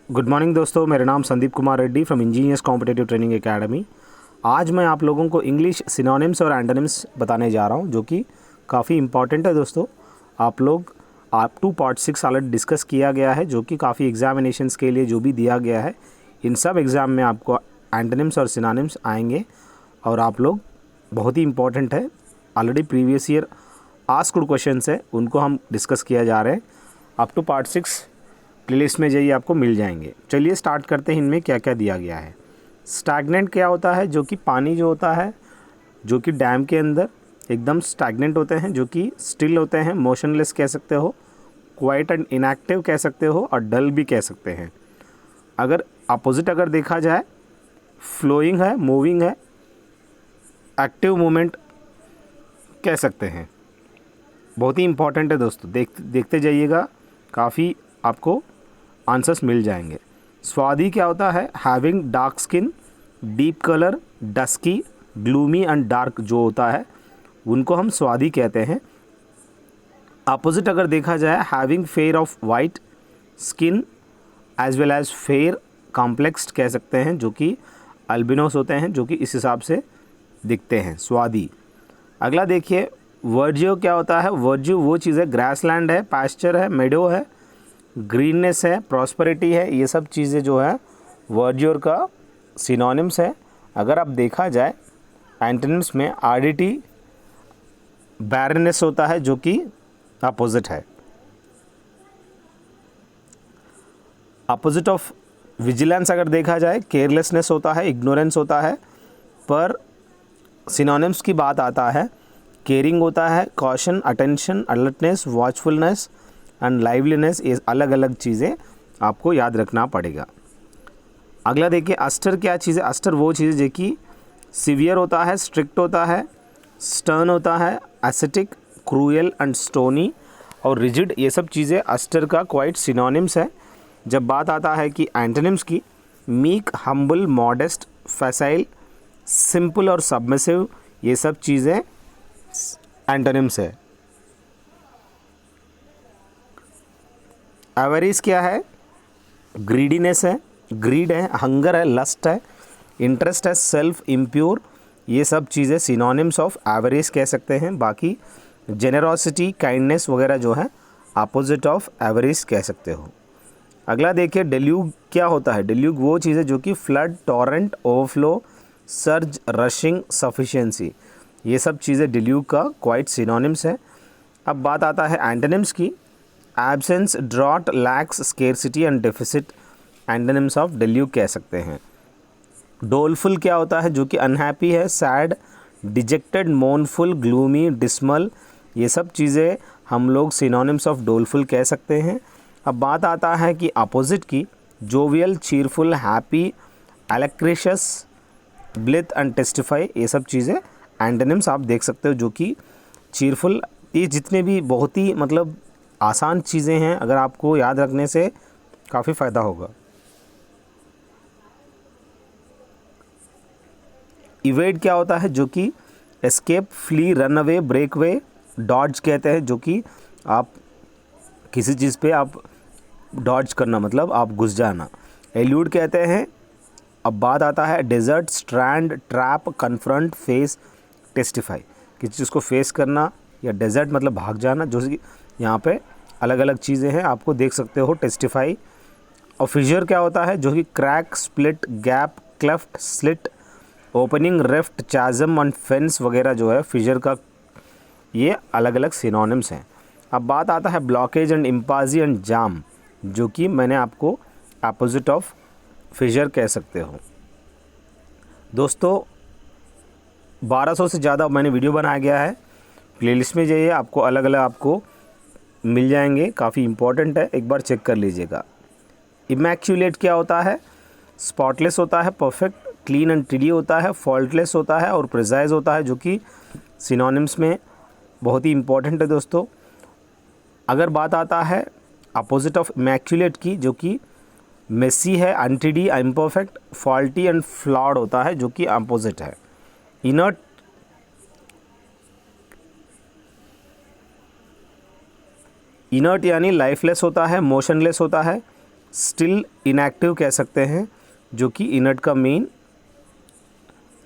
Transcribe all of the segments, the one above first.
Good morning दोस्तों, मेरा नाम Sandeep Kumar Reddy from engineers competitive training academy. आज मैं आप लोगों को इंग्लिश सिनोनिम्स और एंटोनिम्स बताने जा रहा हूं, जो कि काफ़ी इंपॉर्टेंट है दोस्तों। आप टू पार्ट 6 ऑलरेडी डिस्कस किया गया है, जो कि काफ़ी एग्जामिनेशंस के लिए जो भी दिया गया है, इन सब एग्ज़ाम में आपको एंटोनिम्स और सिनोनिम्स आएंगे और आप लोग बहुत ही इंपॉर्टेंट है। Already previous year asked questions है, उनको हम डिस्कस किया जा रहे हैं। अप टू पार्ट 6 प्लेलिस्ट में जाइए, आपको मिल जाएंगे। चलिए स्टार्ट करते हैं। इनमें क्या क्या दिया गया है। स्टैग्नेंट क्या होता है? जो कि पानी जो होता है, जो कि डैम के अंदर एकदम स्टैग्नेंट होते हैं, जो कि स्टिल होते हैं, मोशनलेस कह सकते हो, क्वाइट एंड इनएक्टिव कह सकते हो, और डल भी कह सकते हैं। अगर अपोजिट अगर देखा जाए, फ्लोइंग है, मूविंग है, एक्टिव मूवमेंट कह सकते हैं। बहुत ही इंपॉर्टेंट है दोस्तों, देखते जाइएगा, काफ़ी आपको आंसर्स मिल जाएंगे। स्वादी क्या होता है? Having dark skin, deep colour, dusky, gloomy and dark जो होता है, उनको हम स्वादी कहते हैं। अपोजिट अगर देखा जाए, having fair of white skin as well as fair complexed कह सकते हैं, जो कि अल्बिनोस होते हैं, जो कि इस हिसाब से दिखते हैं, स्वादी। अगला देखिए, वर्जियो क्या होता है? वर्जियो वो चीज़ है, ग्रासलैंड है, पास्चर है, मेडो है, ग्रीननेस है, प्रॉस्पेरिटी है, ये सब चीज़ें जो है वर्जियोर का सिनोनिम्स है। अगर आप देखा जाए एंटोनिम्स में, आर्डिटी बैरनेस होता है, जो कि अपोजिट है। अपोजिट ऑफ विजिलेंस अगर देखा जाए, केयरलेसनेस होता है, इग्नोरेंस होता है। पर सिनोनिम्स की बात आता है, केयरिंग होता है, caution, attention, alertness, watchfulness and liveliness. ये अलग अलग चीज़ें आपको याद रखना पड़ेगा। अगला देखिए, अस्टर क्या चीज़ है? अस्टर वो चीज़ है जो कि सीवियर होता है, स्ट्रिक्ट होता है, स्टर्न होता है, एसेटिक, क्रूएल एंड स्टोनी और रिजिड। ये सब चीज़ें अस्टर का क्वाइट सिनोनिम्स है। जब बात आता है कि एंटोनिम्स की, मीक, हम्बल, मॉडेस्ट, फैसाइल, सिंपल और सबमिसिव, ये सब चीज़ें एंटोनिम्स है। एवरिस क्या है? ग्रीडीनेस है, ग्रीड है, हंगर है, लस्ट है, इंटरेस्ट है, सेल्फ, इम्प्योर, ये सब चीज़ें सिनोनिम्स ऑफ एवरिस कह सकते हैं। बाकी जेनरोसिटी, काइंडनेस वगैरह जो है अपोजिट ऑफ एवरिस कह सकते हो। अगला देखिए, डेल्यूग क्या होता है? डेल्यूग वो चीज़ है जो कि flood, torrent, overflow, surge, rushing, sufficiency, ये सब चीज़ें डेल्यूग का क्वाइट सिनोनिम्स है। अब बात आता है एंटोनिम्स की। Absence, drought, lacks, scarcity and deficit antonyms of deluge कह सकते हैं। डोलफुल क्या होता है? जो कि अनहैप्पी है, sad, dejected, mournful, gloomy, dismal, ये सब चीज़ें हम लोग सिनोनिम्स ऑफ डोलफुल कह सकते हैं। अब बात आता है कि अपोजिट की, jovial, cheerful, happy, alacritous, blithe and testify, ये सब चीज़ें एंटोनिम्स आप देख सकते हो, जो कि चीरफुल। ये जितने भी बहुत ही मतलब आसान चीज़ें हैं, अगर आपको याद रखने से काफ़ी फ़ायदा होगा। इवेड क्या होता है? जो कि escape, flee, run away, break way, dodge कहते हैं, जो कि आप किसी चीज़ पे आप डॉज करना, मतलब आप घुस जाना। एल्यूड कहते हैं। अब बात आता है desert, strand, trap, confront, face, testify, किसी चीज़ को फेस करना या डेजर्ट मतलब भाग जाना, जो कि यहाँ पे अलग अलग चीज़ें हैं, आपको देख सकते हो, टेस्टिफाई। और फिजर क्या होता है? जो कि crack, split, gap, cleft, slit, opening, rift, chasm and fence वगैरह जो है फिजर का, ये अलग अलग सिनोनिम्स हैं। अब बात आता है ब्लॉकेज एंड इम्पाजी एंड जाम, जो कि मैंने आपको अपोजिट ऑफ फिजर कह सकते हो। दोस्तों 1200 से ज़्यादा मैंने वीडियो बनाया गया है, प्लेलिस्ट में जाइए, आपको अलग अलग आपको मिल जाएंगे, काफ़ी इंपॉर्टेंट है, एक बार चेक कर लीजिएगा। इमैक्यूलेट क्या होता है? स्पॉटलेस होता है, परफेक्ट, क्लीन एंड टिडी होता है, फॉल्टलेस होता है और प्रिसाइज होता है, जो कि सिनोनिम्स में बहुत ही इंपॉर्टेंट है दोस्तों। अगर बात आता है अपोजिट ऑफ इमैक्यूलेट की, जो कि मेसी है, अनटिडी, इम्परफेक्ट, फॉल्टी एंड फ्लॉड होता है, जो कि अपोजिट है। इनर्ट यानी लाइफलेस होता है, मोशनलेस होता है, स्टिल इनएक्टिव कह सकते हैं, जो कि इनर्ट का मेन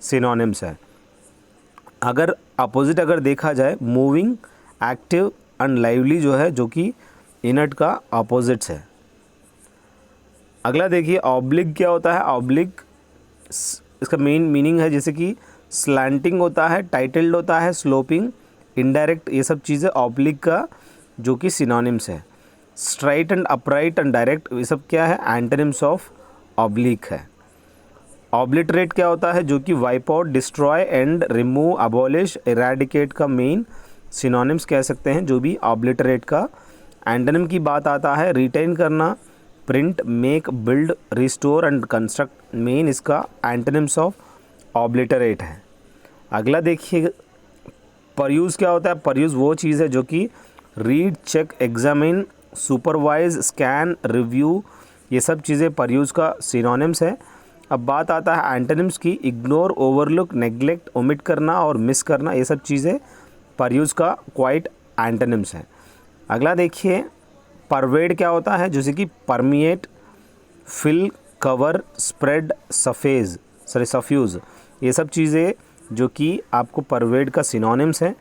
सिनोनिम्स है। अगर अपोजिट अगर देखा जाए, मूविंग, एक्टिव एंड लाइवली जो है, जो कि इनर्ट का अपोजिट्स है। अगला देखिए, ऑब्लिक क्या होता है। ऑब्लिक इसका मेन मीनिंग है जैसे कि स्लैंटिंग होता है, टाइटल्ड होता है, स्लोपिंग, इनडायरेक्ट, ये सब चीज़ें ऑब्लिक का जो कि सिनोनिम्स है। Straight and upright and direct, ये सब क्या है, एंटोनिम्स ऑफ ऑब्लिक है। ऑब्लिटरेट क्या होता है, जो कि wipe out, destroy, and, remove, abolish, eradicate का मेन सिनोनिम्स कह सकते हैं, जो भी ऑब्लिटरेट का। एंटोनिम की बात आता है, रिटेन करना, print, make, build, restore and construct, main इसका एंटोनिम्स ऑफ ऑब्लिटरेट है। अगला देखिए, परयूज़ क्या होता है। परयूज़ वो चीज़ है जो कि read, check, examine, supervise, scan, review, ये सब चीज़ें परयूज़ का सिनोनिम्स है। अब बात आता है एंटोनिम्स की। इग्नोर, ओवरलुक, नेग्लेक्ट, ओमिट करना और मिस करना, ये सब चीज़ें परयूज़ का क्वाइट एंटोनिम्स है। अगला देखिए, परवेड क्या होता है, जैसे कि परमिएट, फिल, कवर, स्प्रेड, सफ्यूज़, ये सब चीज़ें जो कि आपको परवेड का सिनोनिम्स है।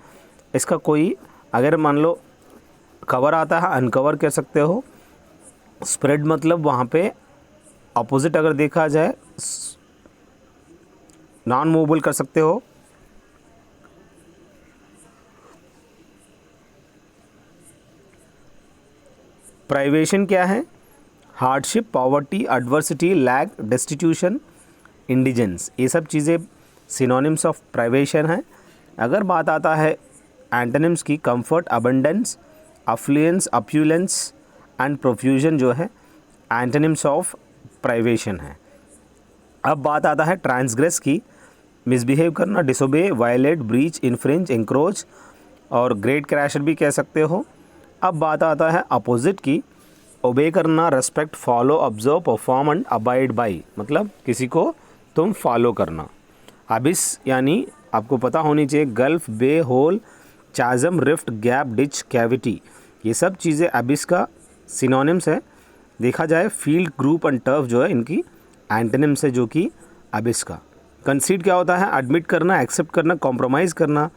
इसका कोई अगर मान लो कवर आता है, अनकवर कह सकते हो। स्प्रेड मतलब वहाँ पे अपोजिट अगर देखा जाए, नॉन मूवेबल कर सकते हो। प्राइवेशन क्या है, hardship, poverty, adversity, lag, destitution, indigenous, ये सब चीज़ें सिनोनिम्स ऑफ प्राइवेशन है। अगर बात आता है एंटोनिम्स की, comfort, abundance, affluence, opulence and profusion जो है एंटोनिम्स ऑफ प्राइवेशन है। अब बात आता है ट्रांसग्रेस की, मिसबिहेव करना, disobey, violate, breach, infringe, encroach और ग्रेट क्रैशर भी कह सकते हो। अब बात आता है अपोजिट की, ओबे करना, respect, follow, observe, perform and abide by, मतलब किसी को तुम फॉलो करना। अबिस यानी आपको पता होनी चाहिए, gulf, bay, hole, chasm, rift, gap, ditch, cavity, ये सब चीज़ें अबिस का सिनोनिम्स है। देखा जाए फील्ड, ग्रुप एंड टर्फ जो है इनकी एंटोनिम्स है, जो कि अबिस का। कंसीड क्या होता है, एडमिट करना, एक्सेप्ट करना, कॉम्प्रोमाइज़ करना,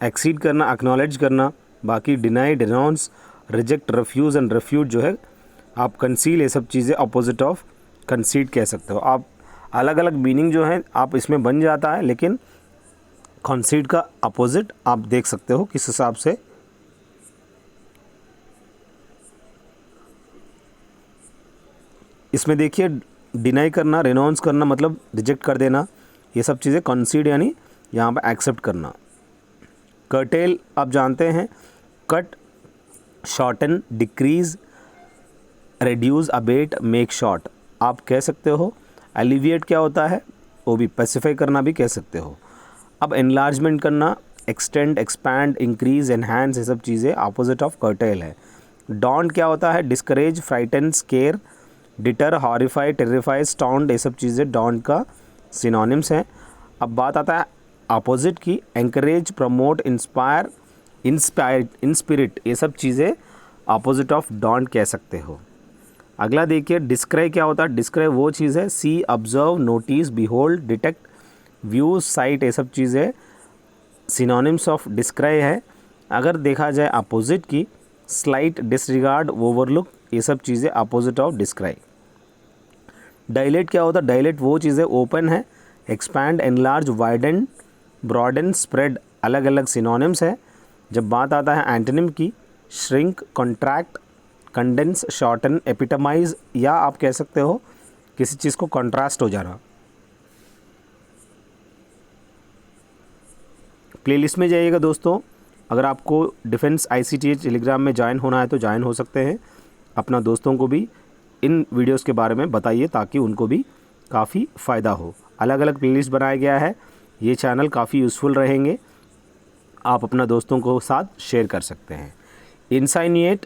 एक्सीड करना, एक्नॉलेज करना। बाकी deny, denounce, reject, refuse and refute जो है आप कंसील, ये सब चीज़ें अपोजिट ऑफ कंसीड कह सकते हो। आप अलग अलग मीनिंग जो है आप इसमें बन जाता है, लेकिन कंसीड का अपोजिट आप देख सकते हो किस हिसाब से। इसमें देखिए, डिनाई करना, रेनाउंस करना मतलब रिजेक्ट कर देना, ये सब चीज़ें कंसीड यानी यहाँ पर एक्सेप्ट करना। कर्टेल आप जानते हैं, cut, shorten, decrease, reduce, abate, make short आप कह सकते हो। एलिविएट क्या होता है, वो भी पेसिफाई करना भी कह सकते हो। अब एनलार्जमेंट करना, एक्सटेंड, एक्सपैंड, इंक्रीज, एनहांस, ये सब चीज़ें अपोजिट ऑफ कर्टेल है। डॉन्ट क्या होता है, discourage, frighten, scare, deter, horrify, terrify, stunned, ये सब चीज़ें डॉन्ट का सिनोनिम्स हैं। अब बात आता है अपोजिट की, एंकरेज, प्रमोट, इंस्पायर, इंस्पिरिट, ये सब चीज़ें अपोजिट ऑफ डॉन्ट कह सकते हो। अगला देखिए, डिस्क्राइब क्या होता है। डिस्क्राइब वो चीज़ है, see, observe, notice, behold, detect, view, sight, ये सब चीज़ें सिनोनिम्स ऑफ डिस्क्राइब है। अगर देखा जाए अपोजिट की, स्लाइट, डिसरिगार्ड, ओवरलुक, ये सब चीज़ें अपोजिट ऑफ डिस्क्राइब। डायलेट क्या होता है, डायलेट वो चीज़ें ओपन है, expand, enlarge, widen, broaden, spread, अलग अलग सिनोनिम्स है। जब बात आता है एंटोनिम की, shrink, contract, condense, shorten, epitomise, या आप कह सकते हो किसी चीज़ को कॉन्ट्रास्ट हो जाना। प्लेलिस्ट में जाइएगा दोस्तों। अगर आपको डिफेंस ICTH टेलीग्राम में ज्वाइन होना है तो ज्वाइन हो सकते हैं। अपना दोस्तों को भी इन वीडियोस के बारे में बताइए ताकि उनको भी काफ़ी फ़ायदा हो। अलग अलग प्लेलिस्ट बनाया गया है, ये चैनल काफ़ी यूज़फुल रहेंगे, आप अपना दोस्तों को साथ शेयर कर सकते हैं। इंसाइनिएट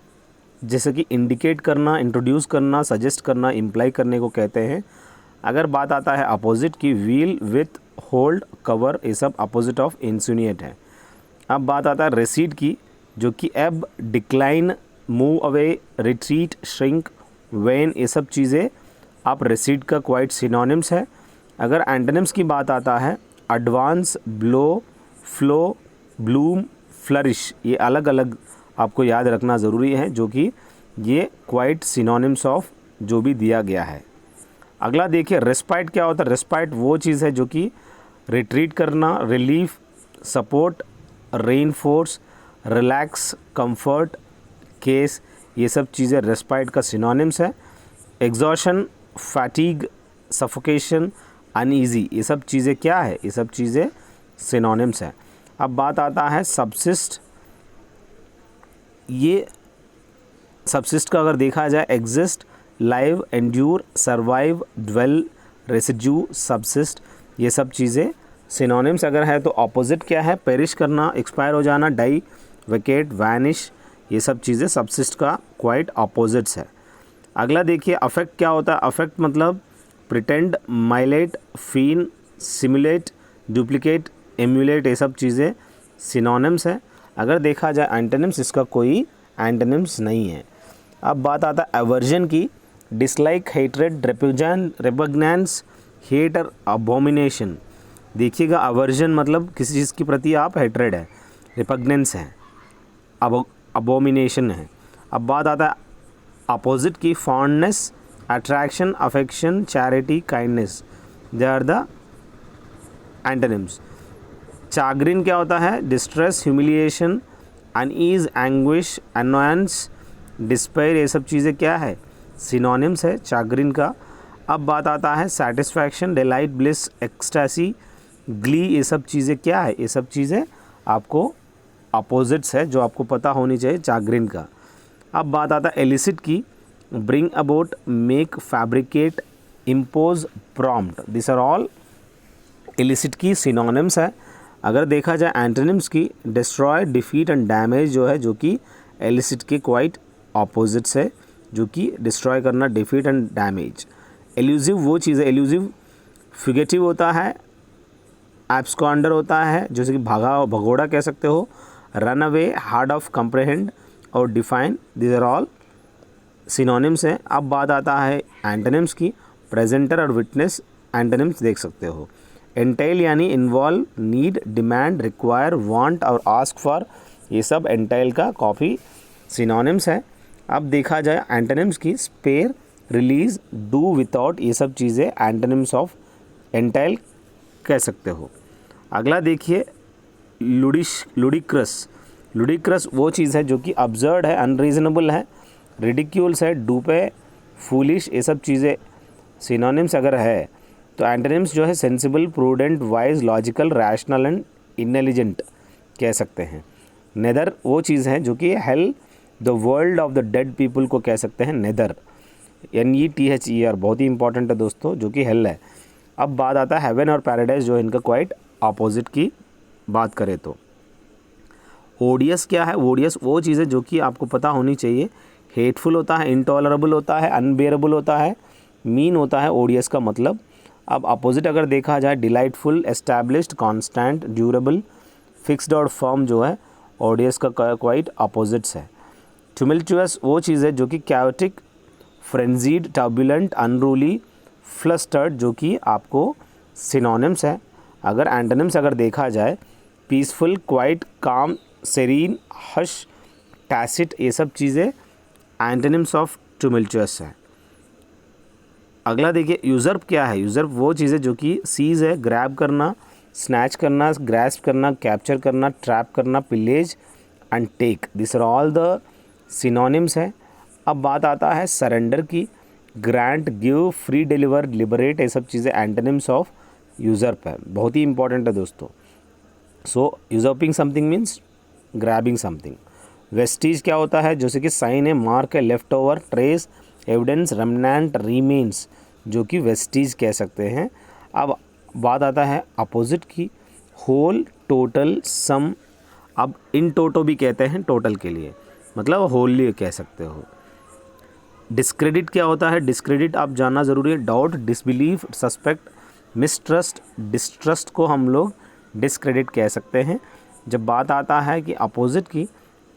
जैसे कि इंडिकेट करना, इंट्रोड्यूस करना, सजेस्ट करना, इम्प्लाई करने को कहते हैं। अगर बात आता है अपोजिट की, व्हील, विथ, होल्ड, कवर, ये सब अपोजिट ऑफ इंसिनुएट है। अब बात आता है रेसीड की, जो कि एब, decline, move away, retreat, shrink, when, ये सब चीज़ें आप रिसीड का क्वाइट सिनोनिम्स है। अगर एंटोनिम्स की बात आता है, advance, blow, flow, Bloom, flourish, ये अलग अलग आपको याद रखना ज़रूरी है, जो कि ये क्वाइट सिनोनिम्स ऑफ जो भी दिया गया है। अगला देखिए रेस्पाइट क्या होता है। रेस्पाइट वो चीज़ है जो कि रिट्रीट करना, relief, support, reinforce, relax, comfort, case, ये सब चीज़ें रेस्पाइट का सिनोनिम्स है। एग्जॉशन, फैटीग, सफोकेशन, अनईजी, ये सब चीज़ें क्या है, ये सब चीज़ें सिनोनिम्स है। अब बात आता है सबसिस्ट। ये सबसिस्ट का अगर देखा जाए, exist, live, endure, survive, dwell, residue, subsist, ये सब चीज़ें सिनोनिम्स अगर है तो अपोजिट क्या है, पेरिश करना, एक्सपायर हो जाना, डाई, वेकेट, वैनिश, ये सब चीज़ें सबसिस्ट का क्वाइट अपोजिट्स है। अगला देखिए अफेक्ट क्या होता है। अफेक्ट मतलब प्रिटेंड, माइलेट, फीन, सिमुलेट, डुप्लीकेट, एम्यूलेट, ये सब चीज़ें सिनोनिम्स है। अगर देखा जाए एंटोनिम्स, इसका कोई एंटोनिम्स नहीं है। अब बात आता है एवर्जन की। डिसलाइक, हेट्रेड, रेपुग्नेंस, हेट और अबोमिनेशन। देखिएगा अवर्जन मतलब किसी चीज़ के प्रति आप हेट्रेड है, रिपग्नेंस है, अबोमिनेशन है। अब बात आता है अपोजिट की। Fondness, attraction, affection, charity, kindness, they are the antonyms. Chagrin क्या होता है, distress, humiliation, unease, anguish, annoyance, despair, ये सब चीज़ें क्या है, सिनोनिम्स है चाग्रिन का। अब बात आता है satisfaction, delight, bliss, ecstasy, Glee, ये सब चीज़ें क्या है, ये सब चीज़ें आपको अपोजिट्स है जो आपको पता होनी चाहिए चाग्रिन का। अब बात आता है एलिसिट की। Bring about, make, fabricate, impose, prompt, this are all elicit की सिनोनिम्स है। अगर देखा जाए एंटोनिम्स की, डिस्ट्रॉय, डिफीट एंड डैमेज जो है, जो कि एलिसिट के क्वाइट ऑपोजिट्स है, जो कि डिस्ट्रॉय करना, डिफीट एंड डैमेज। एल्यूसिव वो चीज़ है, एल्यूसिव फिगेटिव होता है, एब्सकॉन्डर होता है, जैसे कि भागा भगोड़ा कह सकते हो, run away, hard of comprehend और define, this are all synonyms हैं। अब बात आता है एंटोनिम्स की। प्रेजेंटर और विटनेस एंटोनिम्स देख सकते हो। एंटाइल यानी involve, need, demand, require, want और आस्क फॉर, ये सब एंटाइल का कॉपी सिनोनिम्स है। अब देखा जाए एंटोनिम्स की। स्पेयर, रिलीज, डू विदाउट, ये सब चीज़ें एंटोनिम्स ऑफ एंटाइल कह सकते हो। अगला देखिए लुडिक्रस। लुडिक्रस वो चीज़ है जो कि अब्सर्ड है, अनरीजनेबल है, रिडिक्यूल्स है, डूपे, फूलिश, ये सब चीज़ें सिनोनिम्स अगर है तो एंटोनिम्स जो है sensible, prudent, wise, logical, rational and intelligent कह सकते हैं। नेदर वो चीज़ है जो कि hello, the world of the dead people को कह सकते हैं नेदर, NETHER, बहुत ही इंपॉर्टेंट है दोस्तों, जो कि हेल है। अब बात आता है हेवन और पैराडाइज, जो इनका क्वाइट अपोजिट की बात करें तो। ओडियस क्या है, ओडियस वो चीज़ है जो कि आपको पता होनी चाहिए। हेटफुल होता है, इंटॉलरेबल होता है, अनबेरेबल होता है, मीन होता है ओडियस का मतलब। अब अपोजिट अगर देखा जाए, delightful, established, constant, durable, fixed और फर्म जो है ओडियस का क्वाइट अपोजिट्स है। ट्यूमल्चुअस वो चीज़ है जो कि chaotic, frenzied, turbulent, unruly, flustered, जो कि आपको सिनोनिम्स है। अगर एंटोनिम्स अगर देखा जाए, पीसफुल, क्वाइट, काम, सेरीन, हश, टैसिट, ये सब चीज़ें एंटोनिम्स ऑफ ट्यूमल्चुअस है। अगला देखिए यूजर्प क्या है। यूजर्प वो चीज़ें जो कि सीज है, ग्रैब करना, स्नैच करना, ग्रैस्प करना, कैप्चर करना, ट्रैप करना, pillage and take, this are all the synonyms है। अब बात आता है सरेंडर की। Grant, give, free, deliver, liberate, ये सब चीज़ें एंटोनिम्स ऑफ यूजर्प है, बहुत ही इंपॉर्टेंट है दोस्तों। So usurping something means grabbing something. Vestiges क्या होता है, जैसे कि साइन है, मार्क है, left over, trace, evidence, remnant, remains, जो कि वेस्टीज कह सकते हैं। अब बात आता है अपोजिट की। होल, टोटल, सम, अब इन टोटो भी कहते हैं टोटल के लिए, मतलब होली कह सकते हो। डिस्क्रेडिट क्या होता है, डिस्क्रेडिट आप जानना ज़रूरी है। Doubt, disbelieve, suspect, mistrust, distrust को हम लोग डिस्क्रेडिट कह सकते हैं। जब बात आता है कि अपोजिट की,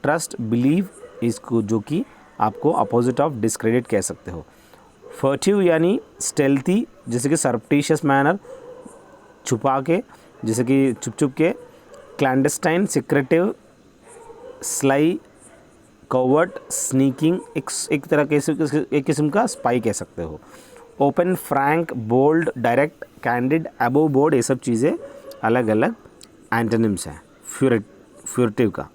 ट्रस्ट, बिलीव, इसको जो कि आपको अपोजिट ऑफ डिस्क्रेडिट कह सकते हो। फर्टिव यानी स्टेल्थी, जैसे कि सरप्टिशियस मैनर, छुपा के, जैसे कि छुप छुप के। Clandestine, secretive, sly, covert, sneaking, एक तरह के एक किस्म का स्पाई कह सकते हो। Open, frank, bold, direct, candid, above board, ये सब चीज़ें अलग अलग एंटोनिम्स हैं फ्यूरेटिव का।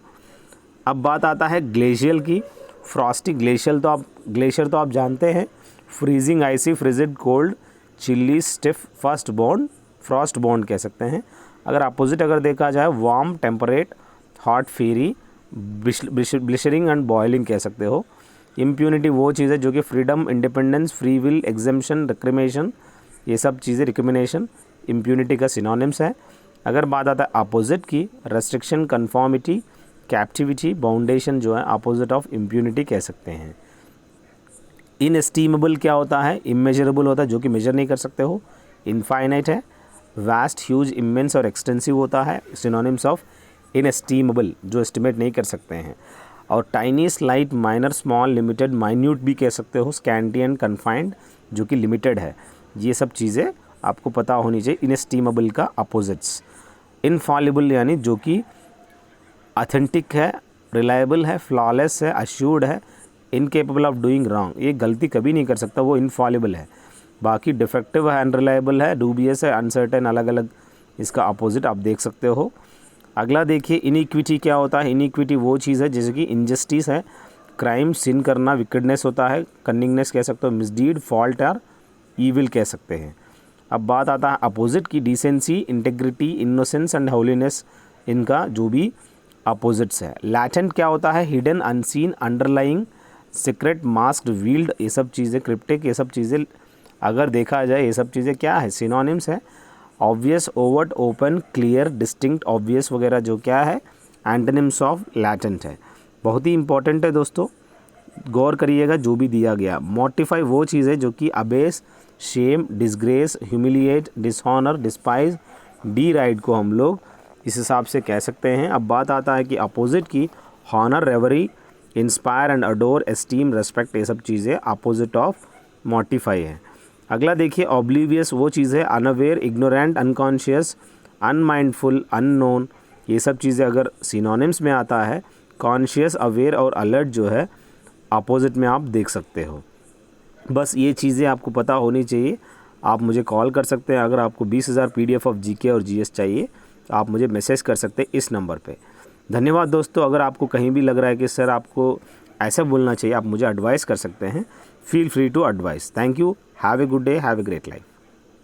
अब बात आता है ग्लेशियल की। फ्रॉस्टी, ग्लेशियर तो आप जानते हैं। Freezing, icy, frigid, cold, chilly, stiff, frost bound कह सकते हैं। अगर अपोजिट अगर देखा जाए, warm, temperate, hot, fiery, blistering and boiling कह सकते हो। इम्प्यूनिटी वो चीज़ है जो कि freedom, independence, free will, exemption, recrimination, ये सब चीज़ें, रिक्रिमिनेशन इम्प्यूनिटी का सिनोनिम्स है। अगर बात आता है अपोजिट की, रेस्ट्रिक्शन, कन्फॉर्मिटी, कैप्टिविटी, बाउंडेशन जो है अपोजिट ऑफ इम्प्यूनिटी कह सकते हैं। इनएस्टीमेबल क्या होता है? इमेजरेबल होता है, जो कि मेजर नहीं कर सकते हो। इनफाइनाइट है। वास्ट, ह्यूज, इमेंस और एक्सटेंसिव होता है सिनोनिम्स ऑफ इनएस्टीमेबल, जो एस्टिमेट नहीं कर सकते हैं। और tiny, slight, minor, small, limited, minute भी कह सकते हो। स्कैंटी एंड कन्फाइंड, जो कि लिमिटेड है। ये सब चीज़ें आपको पता होनी चाहिए इनएस्टीमेबल का अपोजिट्स। इनफॉलिबल यानी जो कि ऑथेंटिक है, रिलायबल है, फ्लॉलेस है, अश्योर्ड है, इनकेपेबल ऑफ डूइंग रॉन्ग, ये गलती कभी नहीं कर सकता, वो इनफॉलिबल है। बाकी डिफेक्टिव है, अनरिलायबल है, डूबियस है, अनसर्टेन, अलग अलग इसका अपोजिट आप देख सकते हो। अगला देखिए इनइक्विटी क्या होता है? इनइक्विटी वो चीज़ है जैसे कि इनजस्टिस है, क्राइम, सिन करना, विकेडनेस होता है, कनिंगनेस कह सकते हो, मिसडीड, फॉल्ट और ईविल कह सकते हैं। अब बात आता है अपोजिट की, decency, integrity, innocence and holiness, इनका जो भी अपोजिट्स है। लैटेंट क्या होता है? Hidden, unseen, underlying, secret, masked, wield, ये सब चीज़ें, क्रिप्टिक, ये सब चीज़ें अगर देखा जाए ये सब चीज़ें क्या है? सिनोनिम्स है। Obvious, overt, open, clear, distinct, obvious वगैरह जो क्या है? एंटोनिम्स ऑफ लैटेंट है। बहुत ही इंपॉर्टेंट है दोस्तों, गौर करिएगा जो भी दिया गया। मॉर्टिफाई वो चीज़ है जो कि abase, shame, disgrace, humiliate, dishonour, despise, deride को हम लोग इस हिसाब से कह सकते हैं। अब बात आता है कि अपोजिट की, honour, revere, inspire and adore, esteem, respect, ये सब चीज़ें अपोजिट ऑफ मॉर्टिफाई है। अगला देखिए ऑब्लीवियस वो चीज़ है, unaware, ignorant, unconscious, unmindful, unknown, ये सब चीज़ें अगर सिनोनिम्स में आता है, कॉन्शियस, अवेयर और अलर्ट जो है अपोजिट में आप देख सकते हो। बस ये चीज़ें आपको पता होनी चाहिए। आप मुझे कॉल कर सकते हैं अगर आपको 20,000 PDF ऑफ GK और GS चाहिए, आप मुझे मैसेज कर सकते हैं इस नंबर पे। धन्यवाद दोस्तों। अगर आपको कहीं भी लग रहा है कि सर आपको ऐसा बोलना चाहिए, आप मुझे एडवाइस कर सकते हैं। Feel free to advice. Thank you. Have a good day, have a great life.